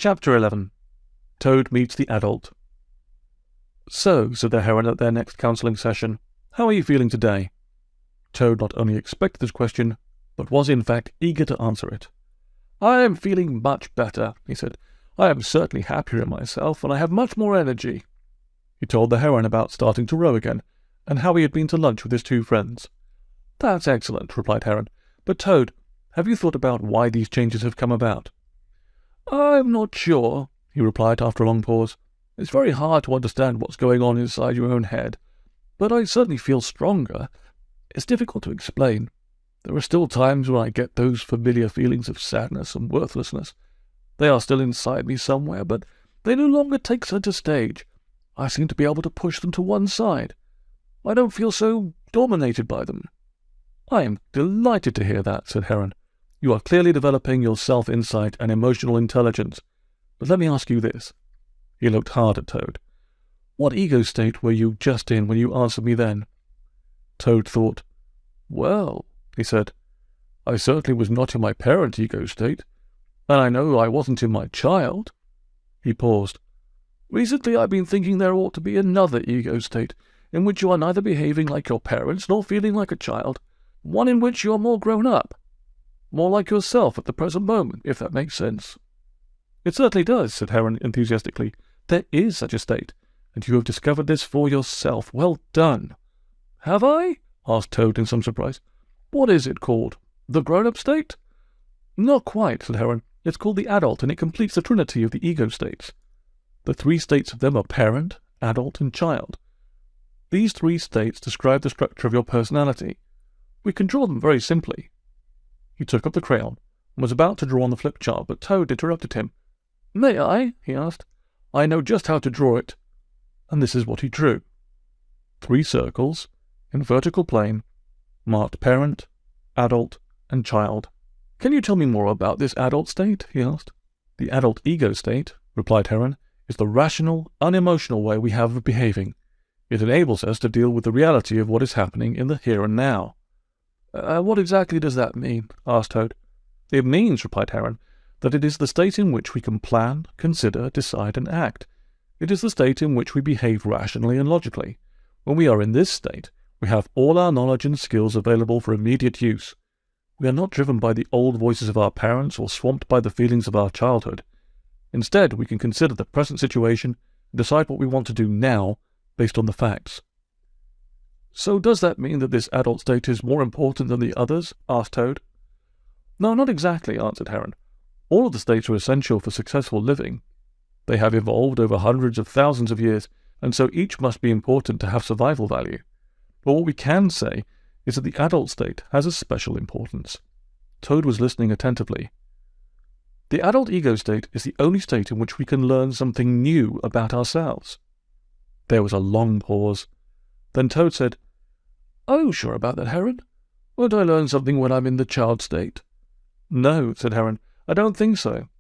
Chapter 11. Toad Meets the Adult. "So," said the heron at their next counselling session, "how are you feeling today?" Toad not only expected this question, but was in fact eager to answer it. "I am feeling much better," he said. "I am certainly happier in myself, and I have much more energy." He told the heron about starting to row again, and how he had been to lunch with his two friends. "That's excellent," replied Heron. "But Toad, have you thought about why these changes have come about?" "I'm not sure," he replied after a long pause. "It's very hard to understand what's going on inside your own head. But I certainly feel stronger. It's difficult to explain. There are still times when I get those familiar feelings of sadness and worthlessness. They are still inside me somewhere, but they no longer take center stage. I seem to be able to push them to one side. I don't feel so dominated by them." "I am delighted to hear that," said Heron. "You are clearly developing your self-insight and emotional intelligence. But let me ask you this." He looked hard at Toad. "What ego state were you just in when you answered me then?" Toad thought. "Well," he said, "I certainly was not in my parent ego state, and I know I wasn't in my child." He paused. "Recently I've been thinking there ought to be another ego state, in which you are neither behaving like your parents nor feeling like a child, one in which you are more grown up. More like yourself at the present moment, if that makes sense." "It certainly does," said Heron enthusiastically. "There is such a state, and you have discovered this for yourself. Well done." "Have I?" asked Toad in some surprise. "What is it called? The grown-up state?" "Not quite," said Heron. "It's called the adult, and it completes the trinity of the ego states. The three states of them are parent, adult, and child. These three states describe the structure of your personality. We can draw them very simply." He took up the crayon and was about to draw on the flip chart, but Toad interrupted him. "May I?" he asked. "I know just how to draw it." And this is what he drew. 3 circles, in vertical plane, marked parent, adult, and child. "Can you tell me more about this adult state?" he asked. "The adult ego state," replied Heron, "is the rational, unemotional way we have of behaving. It enables us to deal with the reality of what is happening in the here and now." "What exactly does that mean?" asked Toad. "It means," replied Heron, "that it is the state in which we can plan, consider, decide, and act. It is the state in which we behave rationally and logically. When we are in this state, we have all our knowledge and skills available for immediate use. We are not driven by the old voices of our parents or swamped by the feelings of our childhood. Instead, we can consider the present situation and decide what we want to do now based on the facts." "So does that mean that this adult state is more important than the others?" asked Toad. "No, not exactly," answered Heron. "All of the states are essential for successful living. They have evolved over hundreds of thousands of years, and so each must be important to have survival value. But what we can say is that the adult state has a special importance." Toad was listening attentively. "The adult ego state is the only state in which we can learn something new about ourselves." There was a long pause. Then Toad said, "Are you sure about that, Heron? Won't I learn something when I'm in the child state?" "No," said Heron, "I don't think so.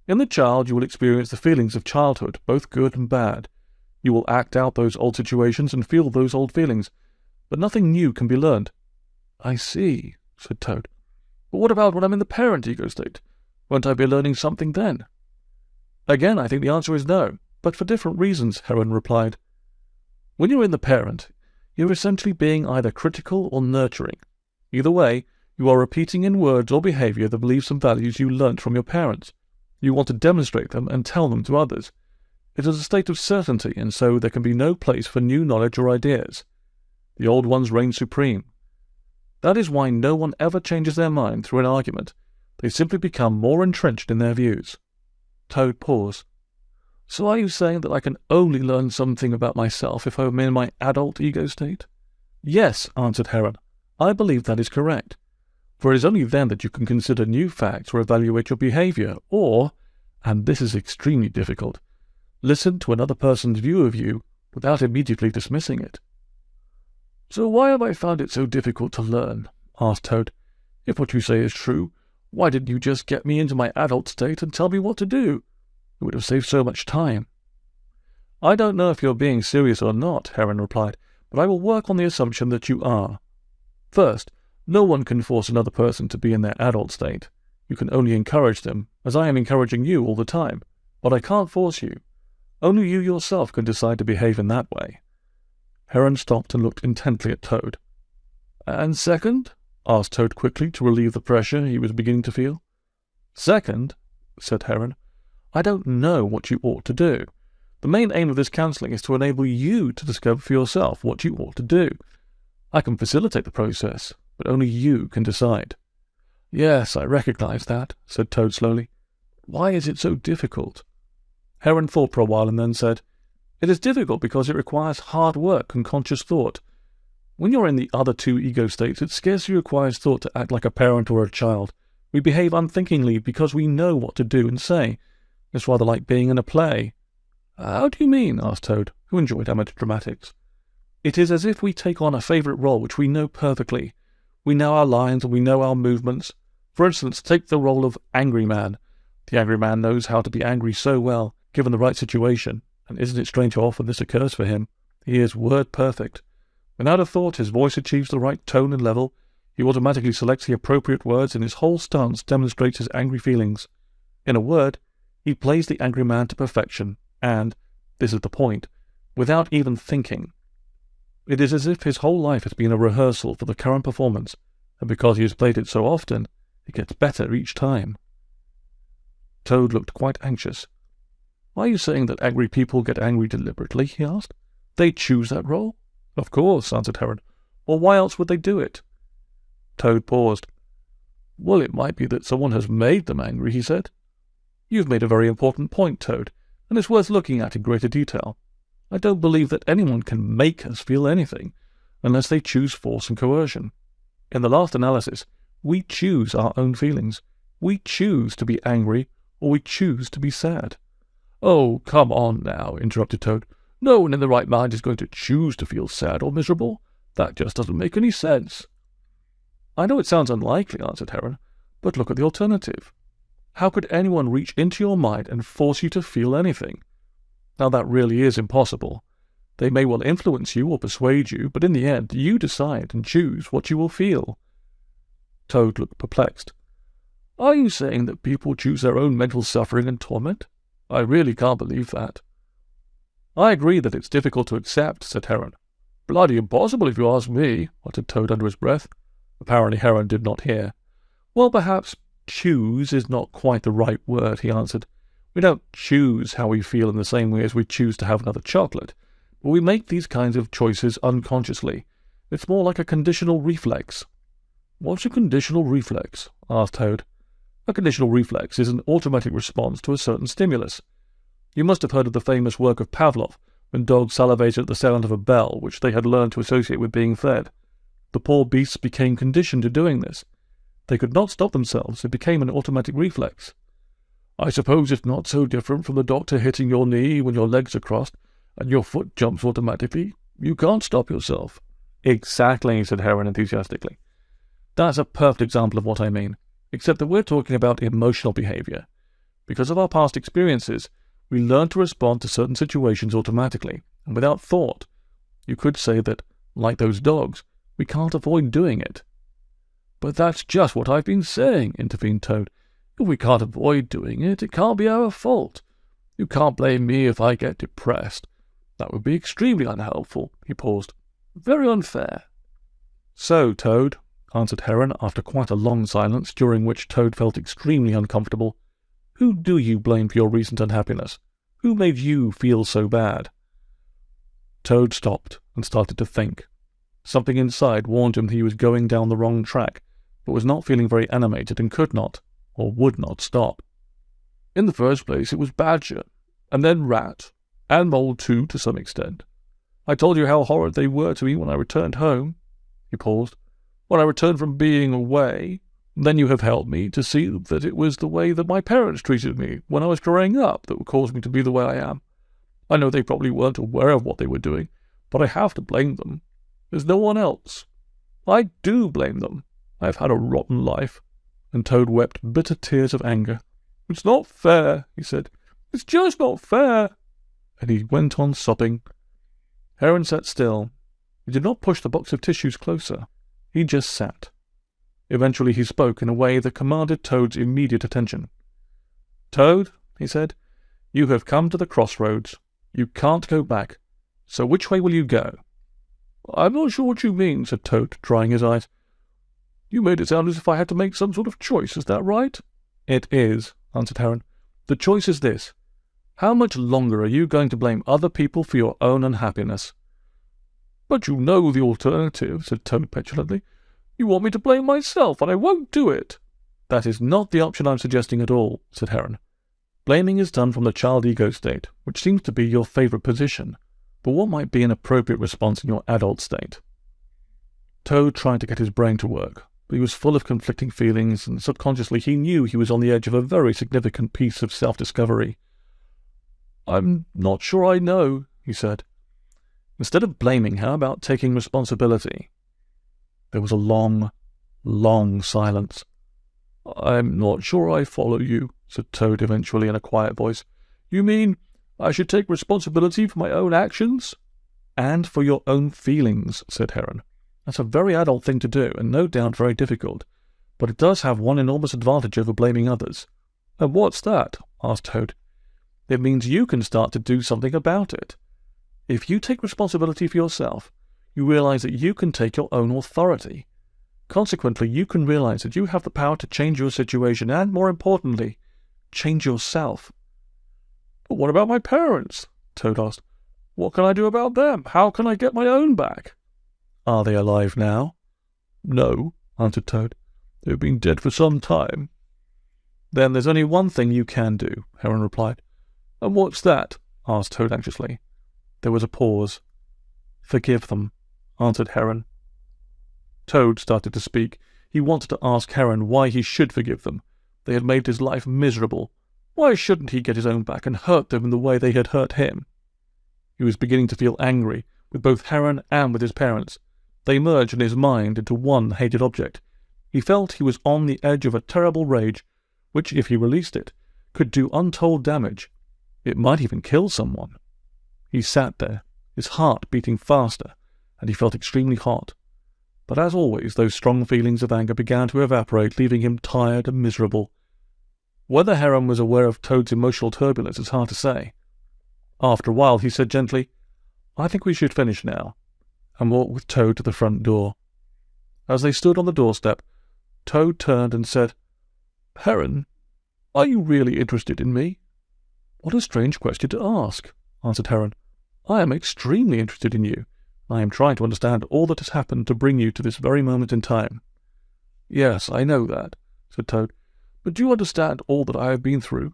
In the child you will experience the feelings of childhood, both good and bad. You will act out those old situations and feel those old feelings, but nothing new can be learned." "I see," said Toad. "But what about when I'm in the parent ego state? Won't I be learning something then?" "Again, I think the answer is no, but for different reasons," Heron replied. "When you're in the parent, you're essentially being either critical or nurturing. Either way, you are repeating in words or behavior the beliefs and values you learnt from your parents. You want to demonstrate them and tell them to others. It is a state of certainty, and so there can be no place for new knowledge or ideas. The old ones reign supreme. That is why no one ever changes their mind through an argument. They simply become more entrenched in their views." Toad paused. "So are you saying that I can only learn something about myself if I am in my adult ego state?" "Yes," answered Heron. "I believe that is correct. For it is only then that you can consider new facts or evaluate your behavior, or, and this is extremely difficult, listen to another person's view of you without immediately dismissing it." "So why have I found it so difficult to learn?" asked Toad. "If what you say is true, why didn't you just get me into my adult state and tell me what to do? It would have saved so much time." "I don't know if you're being serious or not," Heron replied, "but I will work on the assumption that you are. First, no one can force another person to be in their adult state. You can only encourage them, as I am encouraging you all the time. But I can't force you. Only you yourself can decide to behave in that way. Heron stopped and looked intently at Toad. And second? Asked Toad quickly to relieve the pressure he was beginning to feel. Second, said Heron, I don't know what you ought to do. The main aim of this counselling is to enable you to discover for yourself what you ought to do. I can facilitate the process, but only you can decide. Yes, I recognize that, said Toad slowly. Why is it so difficult? Heron thought for a while and then said, It is difficult because it requires hard work and conscious thought. When you're in the other two ego states, it scarcely requires thought to act like a parent or a child. We behave unthinkingly because we know what to do and say. It's rather like being in a play. How do you mean? Asked Toad, who enjoyed amateur dramatics. It is as if we take on a favourite role which we know perfectly. We know our lines and we know our movements. For instance, take the role of angry man. The angry man knows how to be angry so well, given the right situation, and isn't it strange how often this occurs for him? He is word perfect. Without a thought, his voice achieves the right tone and level. He automatically selects the appropriate words, and his whole stance demonstrates his angry feelings. In a word, he plays the angry man to perfection, and, this is the point, without even thinking. It is as if his whole life has been a rehearsal for the current performance, and because he has played it so often, it gets better each time. Toad looked quite anxious. Are you saying that angry people get angry deliberately? He asked. They choose that role? Of course, answered Heron. Or why else would they do it? Toad paused. Well, it might be that someone has made them angry, he said. You've made a very important point, Toad, and it's worth looking at in greater detail. I don't believe that anyone can make us feel anything, unless they choose force and coercion. In the last analysis, we choose our own feelings. We choose to be angry, or we choose to be sad. Oh, come on now, interrupted Toad. No one in the right mind is going to choose to feel sad or miserable. That just doesn't make any sense. I know it sounds unlikely, answered Heron, but look at the alternative. How could anyone reach into your mind and force you to feel anything? Now that really is impossible. They may well influence you or persuade you, but in the end you decide and choose what you will feel. Toad looked perplexed. Are you saying that people choose their own mental suffering and torment? I really can't believe that. I agree that it's difficult to accept, said Heron. Bloody impossible if you ask me, muttered Toad under his breath. Apparently Heron did not hear. Well, perhaps choose is not quite the right word, he answered. We don't choose how we feel in the same way as we choose to have another chocolate, but we make these kinds of choices unconsciously. It's more like a conditional reflex. What's a conditional reflex? Asked Toad. A conditional reflex is an automatic response to a certain stimulus. You must have heard of the famous work of Pavlov, when dogs salivated at the sound of a bell which they had learned to associate with being fed. The poor beasts became conditioned to doing this. They could not stop themselves. It became an automatic reflex. I suppose it's not so different from the doctor hitting your knee when your legs are crossed, and your foot jumps automatically. You can't stop yourself. Exactly, said Heron enthusiastically. That's a perfect example of what I mean, except that we're talking about emotional behavior. Because of our past experiences, we learn to respond to certain situations automatically, and without thought. You could say that, like those dogs, we can't avoid doing it. But that's just what I've been saying, intervened Toad. If we can't avoid doing it, it can't be our fault. You can't blame me if I get depressed. That would be extremely unhelpful, he paused. Very unfair. So, Toad, answered Heron after quite a long silence, during which Toad felt extremely uncomfortable, who do you blame for your recent unhappiness? Who made you feel so bad? Toad stopped and started to think. Something inside warned him that he was going down the wrong track, but was not feeling very animated and could not, or would not, stop. In the first place it was Badger, and then Rat, and Mole too, to some extent. I told you how horrid they were to me when I returned home. He paused. When I returned from being away, then you have helped me to see that it was the way that my parents treated me when I was growing up that caused me to be the way I am. I know they probably weren't aware of what they were doing, but I have to blame them. There's no one else. I do blame them. I have had a rotten life. And Toad wept bitter tears of anger. It's not fair, he said. It's just not fair. And he went on sobbing. Heron sat still. He did not push the box of tissues closer. He just sat. Eventually he spoke in a way that commanded Toad's immediate attention. Toad, he said, You have come to the crossroads. You can't go back. So which way will you go?" "I'm not sure what you mean," said Toad, drying his eyes. "You made it sound as if I had to make some sort of choice, is that right?" "It is," answered Heron. "The choice is this. How much longer are you going to blame other people for your own unhappiness?" "But you know the alternative," said Toad petulantly. "You want me to blame myself, and I won't do it." "That is not the option I'm suggesting at all," said Heron. "Blaming is done from the child ego state, which seems to be your favourite position. But what might be an appropriate response in your adult state?" Toad tried to get his brain to work, but he was full of conflicting feelings, and subconsciously he knew he was on the edge of a very significant piece of self-discovery. "I'm not sure I know," he said. "Instead of blaming, how about taking responsibility?" There was a long, long silence. "I'm not sure I follow you," said Toad eventually in a quiet voice. "You mean I should take responsibility for my own actions?" "And for your own feelings," said Heron. "That's a very adult thing to do, and no doubt very difficult. But it does have one enormous advantage over blaming others." "And what's that?" asked Toad. "It means you can start to do something about it. If you take responsibility for yourself, you realize that you can take your own authority. Consequently, you can realize that you have the power to change your situation and, more importantly, change yourself." "But what about my parents?" Toad asked. "What can I do about them? How can I get my own back?" "Are they alive now?" "No," answered Toad. "They've been dead for some time." "Then there's only one thing you can do," Heron replied. "And what's that?" asked Toad anxiously. There was a pause. "Forgive them," answered Heron. Toad started to speak. He wanted to ask Heron why he should forgive them. They had made his life miserable. Why shouldn't he get his own back and hurt them in the way they had hurt him? He was beginning to feel angry, with both Heron and with his parents. They merged in his mind into one hated object. He felt he was on the edge of a terrible rage, which, if he released it, could do untold damage. It might even kill someone. He sat there, his heart beating faster, and he felt extremely hot. But as always, those strong feelings of anger began to evaporate, leaving him tired and miserable. Whether Heron was aware of Toad's emotional turbulence is hard to say. After a while, he said gently, "I think we should finish now," and walked with Toad to the front door. As they stood on the doorstep, Toad turned and said, "Heron, are you really interested in me?" "What a strange question to ask," answered Heron. "I am extremely interested in you. I am trying to understand all that has happened to bring you to this very moment in time." "Yes, I know that," said Toad. "But do you understand all that I have been through?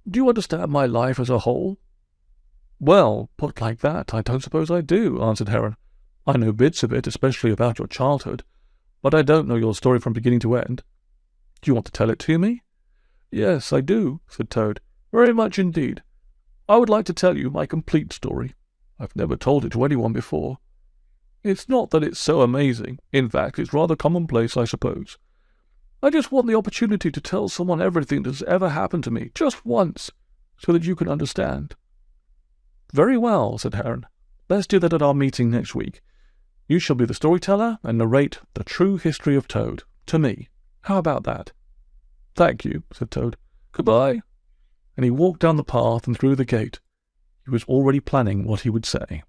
Do you understand my life as a whole?" "Well, put like that, I don't suppose I do," answered Heron. "I know bits of it, especially about your childhood, but I don't know your story from beginning to end. Do you want to tell it to me?" "Yes, I do," said Toad. "Very much indeed. I would like to tell you my complete story. I've never told it to anyone before. It's not that it's so amazing. In fact, it's rather commonplace, I suppose. I just want the opportunity to tell someone everything that has ever happened to me, just once, so that you can understand." "Very well," said Heron. "Let's do that at our meeting next week. You shall be the storyteller and narrate the true history of Toad to me. How about that?" "Thank you," said Toad. "Goodbye." And he walked down the path and through the gate. He was already planning what he would say.